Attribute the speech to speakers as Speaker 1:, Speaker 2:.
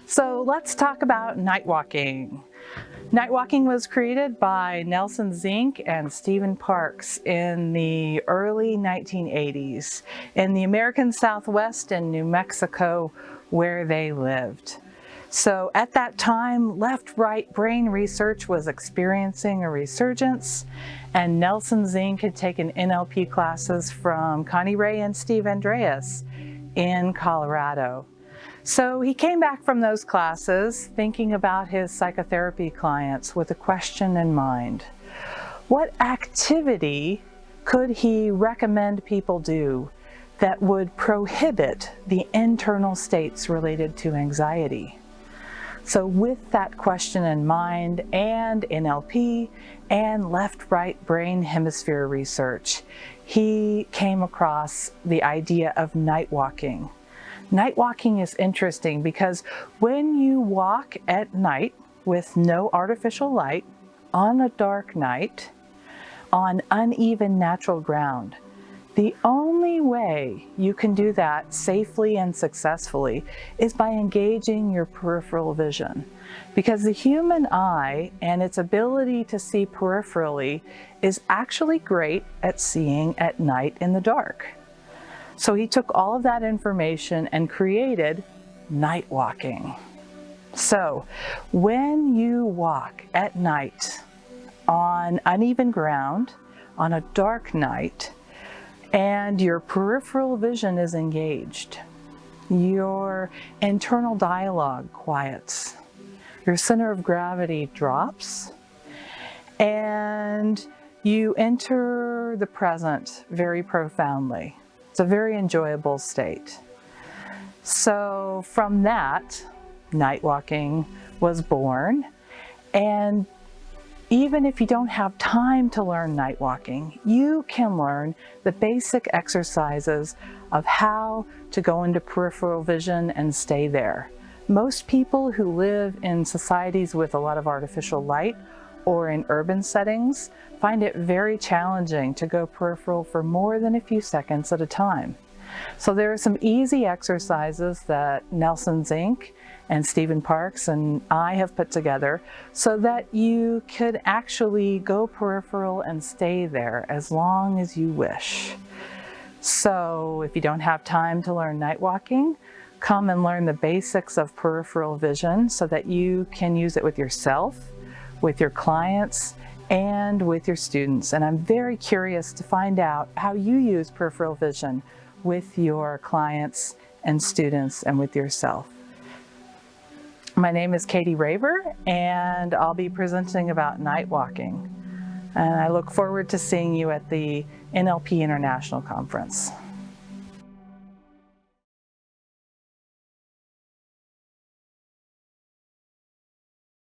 Speaker 1: So let's talk about NightWalking. NightWalking was created by Nelson Zink and Stephen Parks in the early 1980s in the American Southwest in New Mexico, where they lived. So at that time, left-right brain research was experiencing a resurgence, and Nelson Zink had taken NLP classes from Connie Ray and Steve Andreas in Colorado. So he came back from those classes thinking about his psychotherapy clients with a question in mind. What activity could he recommend people do that would prohibit the internal states related to anxiety? So with that question in mind, and NLP and left-right brain hemisphere research, he came across the idea of night walking. Night walking is interesting because when you walk at night with no artificial light, on a dark night, on uneven natural ground, the only way you can do that safely and successfully is by engaging your peripheral vision. Because the human eye and its ability to see peripherally is actually great at seeing at night in the dark. So he took all of that information and created night walking. So when you walk at night on uneven ground, on a dark night, and your peripheral vision is engaged, your internal dialogue quiets, your center of gravity drops, and you enter the present very profoundly. It's a very enjoyable state. So from that, night walking was born. And even if you don't have time to learn night walking, you can learn the basic exercises of how to go into peripheral vision and stay there. Most people who live in societies with a lot of artificial light or in urban settings find it very challenging to go peripheral for more than a few seconds at a time. So there are some easy exercises that Nelson Zink and Stephen Parks and I have put together so that you could actually go peripheral and stay there as long as you wish. So if you don't have time to learn night walking, come and learn the basics of peripheral vision so that you can use it with yourself, with your clients, and with your students. And I'm very curious to find out how you use peripheral vision with your clients and students and with yourself. My name is Katie Raver, and I'll be presenting about night walking. And I look forward to seeing you at the NLP International Conference.